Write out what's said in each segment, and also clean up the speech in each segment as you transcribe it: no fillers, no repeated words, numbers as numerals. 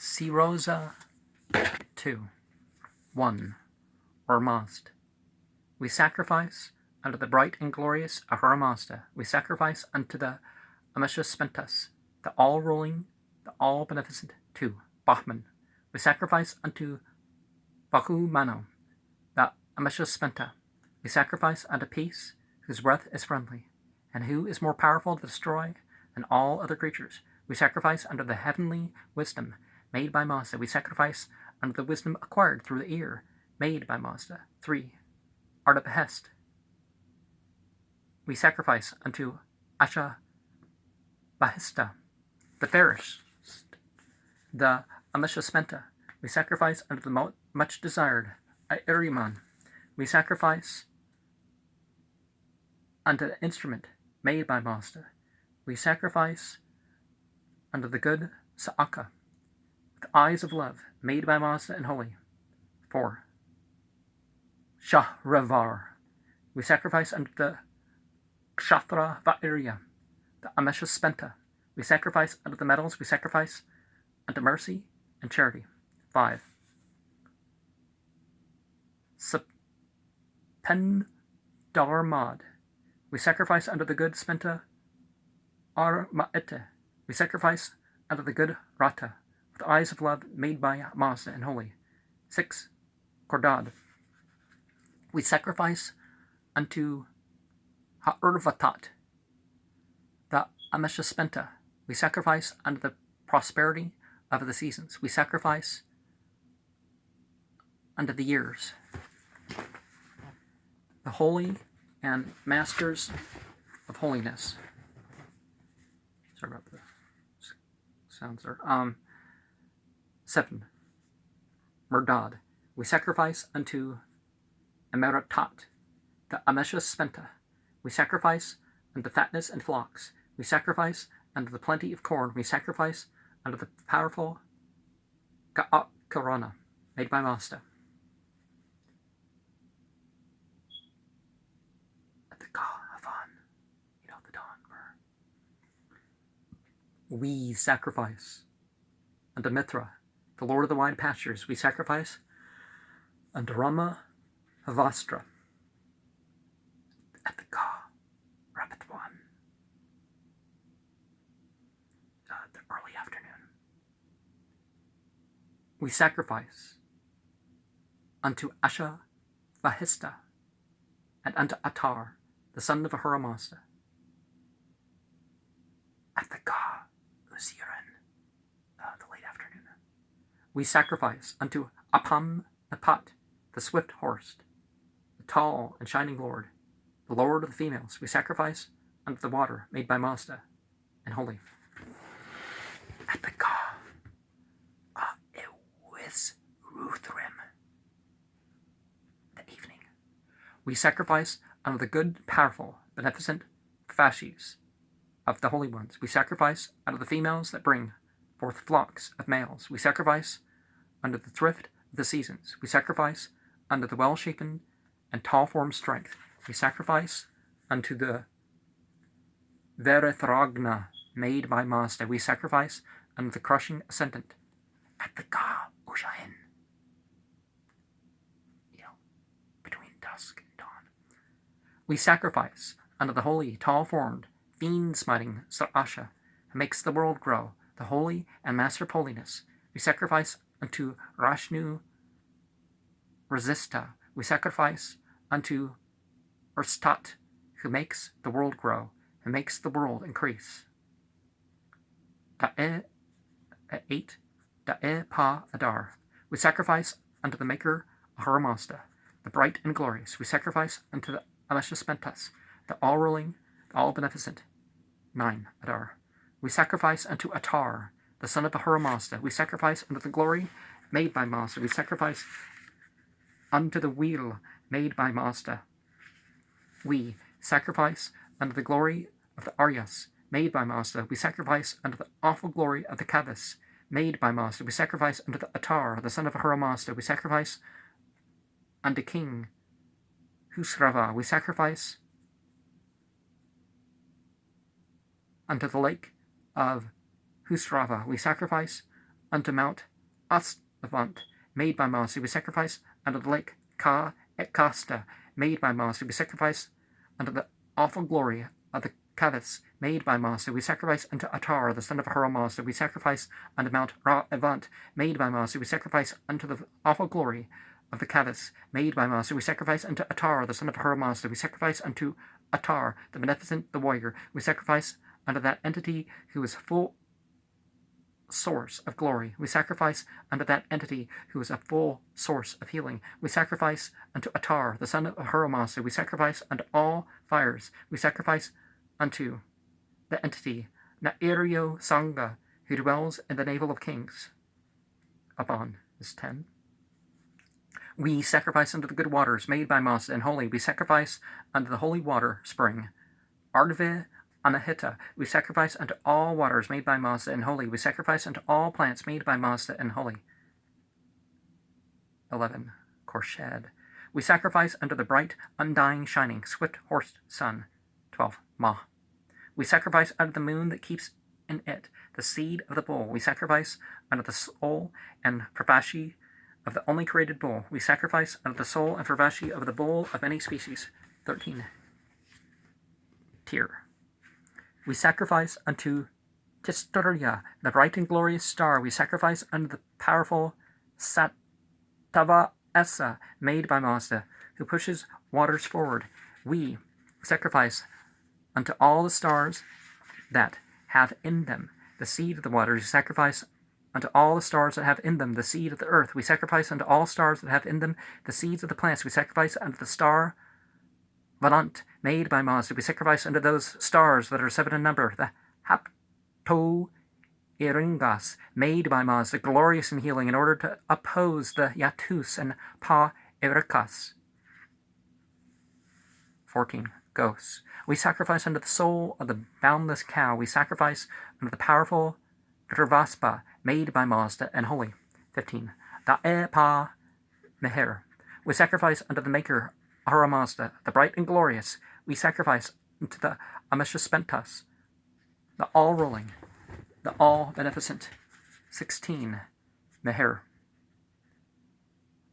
Sirozah 2. 1. Ormazd. We sacrifice unto the bright and glorious Ahura Mazda. We sacrifice unto the Ameshaspentas, the all-ruling, the all-beneficent. 2. Bahman. We sacrifice unto Bahu Mano, the Ameshaspenta. We sacrifice unto peace, whose breath is friendly, and who is more powerful to destroy than all other creatures. We sacrifice unto the heavenly wisdom made by Mazda. We sacrifice unto the wisdom acquired through the ear made by Mazda. 3. Art of Behest. We sacrifice unto Asha Bahista, the fairest, the Ameshaspenta. We sacrifice unto the much desired Iriman. We sacrifice unto the instrument made by Mazda. We sacrifice unto the good Sa'aka, with eyes of love, made by Mazda and holy. 4. Shahravar. We sacrifice unto the Kshatra Vairya, the Ameshaspenta. We sacrifice unto the metals. We sacrifice unto mercy and charity. 5. Sapendarmad. We sacrifice unto the good Spenta Armaete. We sacrifice unto the good Rata, with eyes of love, made by Mazda and holy. 6. Kordad. We sacrifice unto Ha'urvatat, the Ameshaspenta. We sacrifice unto the prosperity of the seasons. We sacrifice unto the years, the holy and masters of holiness. Sorry about the sounds there. 7. Murdad. We sacrifice unto Emeratat, the Ameshaspenta. We sacrifice unto fatness and flocks. We sacrifice unto the plenty of corn. We sacrifice unto the powerful Karana, made by Mazda. At the Kahavan, the dawn. We sacrifice unto Mithra, the Lord of the wide pastures. We sacrifice unto Rama Havastra, at the Ka Rapatwan, the early afternoon. We sacrifice unto Asha Vahista, and unto Attar, the son of Ahura Mazda, at the Ka Uziran, the late afternoon. We sacrifice unto Apam Napat, the swift horsed, the tall and shining Lord, the Lord of the females. We sacrifice unto the water made by Mazda and holy. At the Ka Ewis Ruthrim, the evening. We sacrifice unto the good, powerful, beneficent Fasces of the holy ones. We sacrifice unto the females that bring forth flocks of males. We sacrifice unto the thrift of the seasons. We sacrifice unto the well-shapen and tall-formed strength. We sacrifice unto the Verethragna made by Mazda. We sacrifice unto the crushing ascendant at the Ka Ushahin, between dusk and dawn. We sacrifice unto the holy, tall-formed, fiend-smiting Sarasha, who makes the world grow, the holy and master of holiness. We sacrifice unto Rashnu Resista. We sacrifice unto Urstat, who makes the world grow, who makes the world increase. 8. Da'e Pa Adar. We sacrifice unto the maker Ahura Mazda, the bright and glorious. We sacrifice unto the Ameshaspentas, the all-ruling, the all-beneficent. 9. Adar. We sacrifice unto Attar, the son of Ahura Mazda. We sacrifice unto the glory made by Mazda. We sacrifice unto the wheel made by Mazda. We sacrifice unto the glory of the Aryas made by Mazda. We sacrifice unto the awful glory of the Kavas made by Mazda. We sacrifice unto the Attar, the son of Ahura Mazda. We sacrifice unto King Husrava. We sacrifice unto the lake of Husrava. We sacrifice unto Mount Astavant, made by Mazda. We sacrifice unto the lake Ka et Kasta, made by Mazda. We sacrifice unto the awful glory of the Kavas, made by Mazda. We sacrifice unto Atar, the son of Haramazda. We sacrifice unto Mount Ra-Evant, made by Mazda. We sacrifice unto the awful glory of the Kavas, made by Mazda. We sacrifice unto Atar, the son of Haramazda. We sacrifice unto Atar, the beneficent, the warrior. We sacrifice unto that entity who is full source of glory. We sacrifice unto that entity who is a full source of healing. We sacrifice unto Atar, the son of Haramazda. We sacrifice unto all fires. We sacrifice unto the entity Nairio Sangha, who dwells in the navel of kings. Upon is 10. We sacrifice unto the good waters made by Mazda and holy. We sacrifice unto the holy water spring. Ardve Anahita. We sacrifice unto all waters made by Mazda and holy. We sacrifice unto all plants made by Mazda and holy. 11. Korshed. We sacrifice unto the bright, undying, shining, swift-horsed sun. 12. Ma. We sacrifice unto the moon that keeps in it the seed of the bull. We sacrifice unto the soul and Pravashi of the only created bull. We sacrifice unto the soul and Pravashi of the bull of any species. 13. Tyr. We sacrifice unto Tisturya, the bright and glorious star. We sacrifice unto the powerful Sattva Essa, made by Mazda, who pushes waters forward. We sacrifice unto all the stars that have in them the seed of the waters. We sacrifice unto all the stars that have in them the seed of the earth. We sacrifice unto all stars that have in them the seeds of the plants. We sacrifice unto the star Valant, made by Mazda. We sacrifice unto those stars that are 7 in number, the Hapto Iringas, made by Mazda, glorious in healing, in order to oppose the Yatus and Pa Erikas. 14. Ghosts. We sacrifice unto the soul of the boundless cow. We sacrifice unto the powerful Drvaspa, made by Mazda and holy. 15. Da'e Pa Meher. We sacrifice unto the maker Ahura Mazda, the bright and glorious. We sacrifice unto the Ameshaspentas, the all-ruling, the all-beneficent. 16. Meher.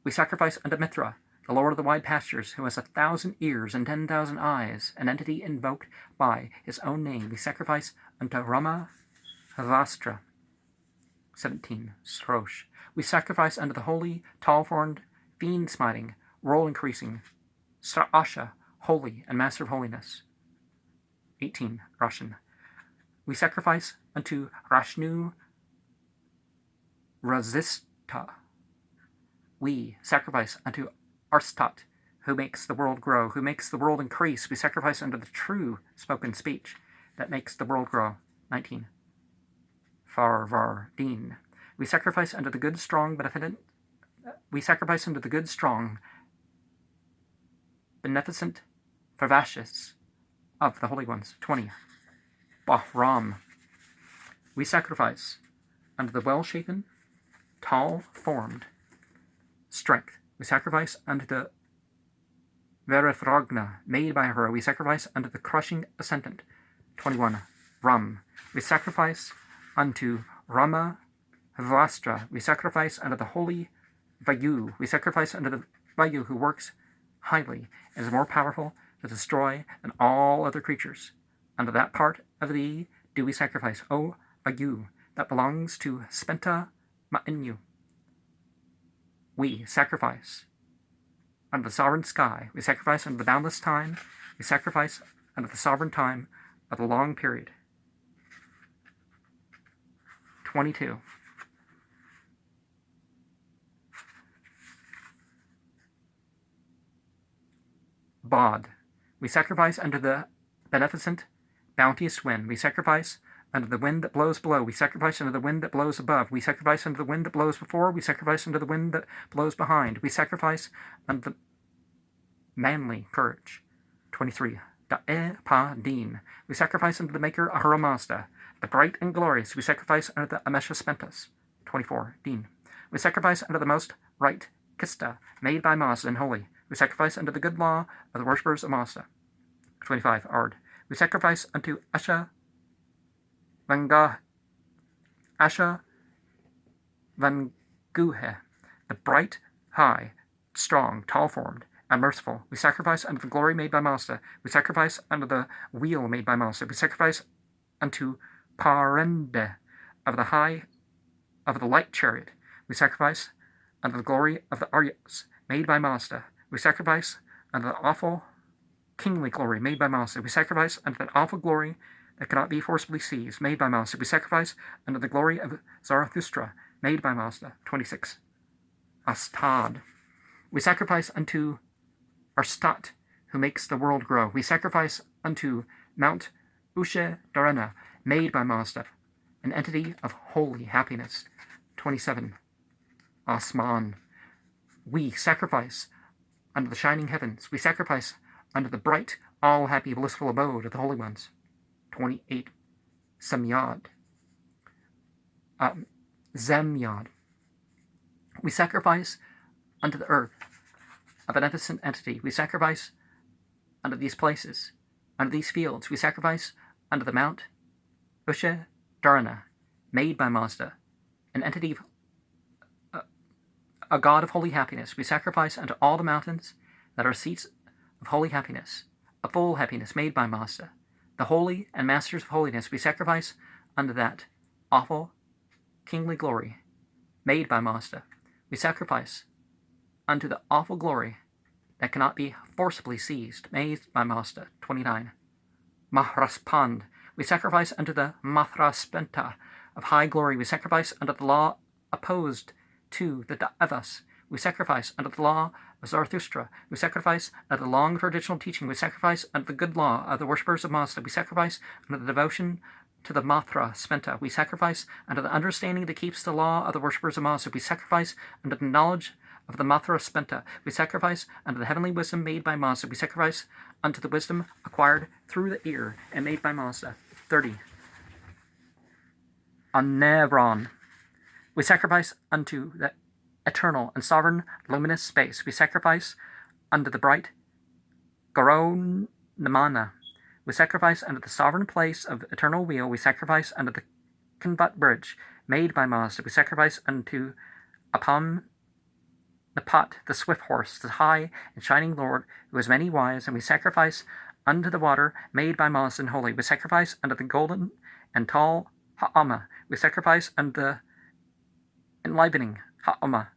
We sacrifice unto Mithra, the Lord of the wide pastures, who has 1,000 ears and 10,000 eyes, an entity invoked by his own name. We sacrifice unto Rama Havastra. 17. Srosh. We sacrifice unto the holy, tall-formed, fiend-smiting, roll-increasing, Sra'asha, holy and master of holiness. 18. Roshan. We sacrifice unto Rashnu Razista. We sacrifice unto Arstat, who makes the world grow, who makes the world increase. We sacrifice unto the true spoken speech that makes the world grow. 19. Farvardin. We sacrifice unto the good, strong, beneficent. We sacrifice unto the good, strong, beneficent Farvashis of the holy ones. 20. Bahram. We sacrifice unto the well-shapen, tall-formed strength. We sacrifice unto the Verethragna, made by her. We sacrifice unto the crushing ascendant. 21. Ram. We sacrifice unto Rama Vastra. We sacrifice unto the holy Vayu. We sacrifice unto the Vayu who works highly and is more powerful to destroy than all other creatures. Unto that part of thee do we sacrifice, O Vayu, that belongs to Spenta Ma'inu. We sacrifice unto the sovereign sky. We sacrifice unto the boundless time. We sacrifice unto the sovereign time of the long period. 22. Bod. We sacrifice unto the beneficent, bounteous wind. We sacrifice unto the wind that blows below. We sacrifice unto the wind that blows above. We sacrifice unto the wind that blows before. We sacrifice unto the wind that blows behind. We sacrifice unto the manly courage. 23. Da'e Pa Din. We sacrifice unto the maker Ahura Mazda, the bright and glorious. We sacrifice unto the Ameshaspentas. 24. Din. We sacrifice unto the most right Kista, made by Mazda and holy. We sacrifice unto the good law of the worshippers of Mazda. 25. Ard. We sacrifice unto Asha Vanga Asha Van Guhe, the bright, high, strong, tall-formed, and merciful. We sacrifice unto the glory made by Mazda. We sacrifice unto the wheel made by Mazda. We sacrifice unto Parende of the light chariot. We sacrifice unto the glory of the Aryas made by Mazda. We sacrifice unto the awful kingly glory made by Mazda. We sacrifice unto that awful glory that cannot be forcibly seized, made by Mazda. We sacrifice unto the glory of Zarathustra, made by Mazda. 26. Astad. We sacrifice unto Arstat, who makes the world grow. We sacrifice unto Mount Ushe Darena, made by Mazda, an entity of holy happiness. 27. Asman. We sacrifice unto the shining heavens. We sacrifice unto the bright, all-happy, blissful abode of the holy ones. 28. Semyad. Zemyad. We sacrifice unto the earth, a beneficent entity. We sacrifice unto these places, unto these fields. We sacrifice unto the Mount Ushe Dharana, made by Mazda, an entity of a god of holy happiness. We sacrifice unto all the mountains that are seats of holy happiness, a full happiness made by Mazda, the holy and masters of holiness. We sacrifice unto that awful kingly glory made by Mazda. We sacrifice unto the awful glory that cannot be forcibly seized, made by Mazda. 29. Mahraspand. We sacrifice unto the Mathraspenta of high glory. We sacrifice unto the law opposed to the Devas. We sacrifice unto the law of Zarathustra. We sacrifice unto the long traditional teaching. We sacrifice unto the good law of the worshippers of Mazda. We sacrifice unto the devotion to the Mathra Spenta. We sacrifice unto the understanding that keeps the law of the worshippers of Mazda. We sacrifice unto the knowledge of the Mathra Spenta. We sacrifice unto the heavenly wisdom made by Mazda. We sacrifice unto the wisdom acquired through the ear and made by Mazda. 30. Anevron. We sacrifice unto the eternal and sovereign luminous space. We sacrifice unto the bright Garonamana. We sacrifice unto the sovereign place of eternal wheel. We sacrifice unto the Kinvat bridge made by Mazda. We sacrifice unto Apam Napat, the swift horse, the high and shining Lord, who has many wives. And we sacrifice unto the water made by Mazda and holy. We sacrifice unto the golden and tall Ha'ama. We sacrifice unto the enlivening Ha'ama,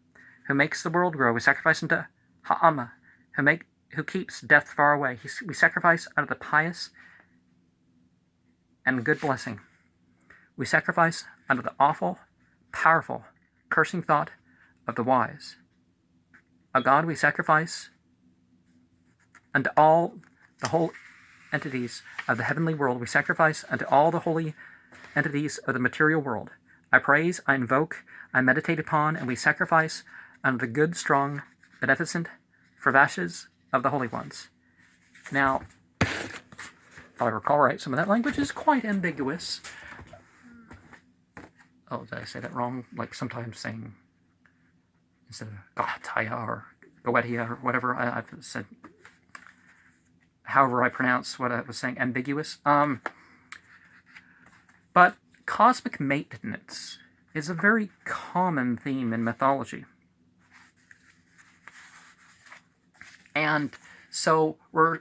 who makes the world grow. We sacrifice unto Ha'ama, who keeps death far away. We sacrifice unto the pious and good blessing. We sacrifice unto the awful, powerful, cursing thought of the wise. A God we sacrifice unto all the whole entities of the heavenly world. We sacrifice unto all the holy entities of the material world. I praise, I invoke, I meditate upon, and we sacrifice unto the good, strong, beneficent Fervashes of the holy ones. Now, if I recall right, some of that language is quite ambiguous. Oh, did I say that wrong? Like sometimes saying, instead of Gahataya or Goetia or whatever, I've said, however I pronounce what I was saying, ambiguous. But cosmic maintenance is a very common theme in mythology. And so we're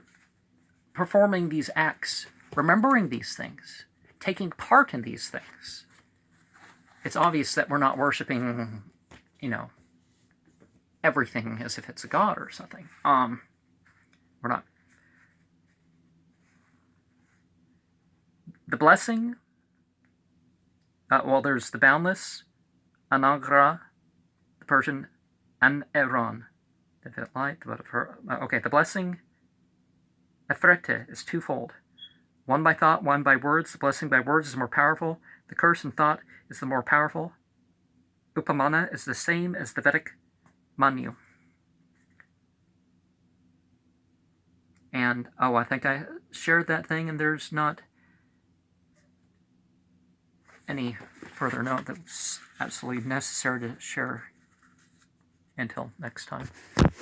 performing these acts, remembering these things, taking part in these things. It's obvious that we're not worshiping, everything as if it's a god or something. We're not. The blessing, there's the boundless, Anagra, the Persian, and Eron. The blessing, Efrete, is twofold. One by thought, one by words. The blessing by words is more powerful. The curse in thought is the more powerful. Upamana is the same as the Vedic Manu. And, I think I shared that thing, and there's not any further note that's absolutely necessary to share until next time.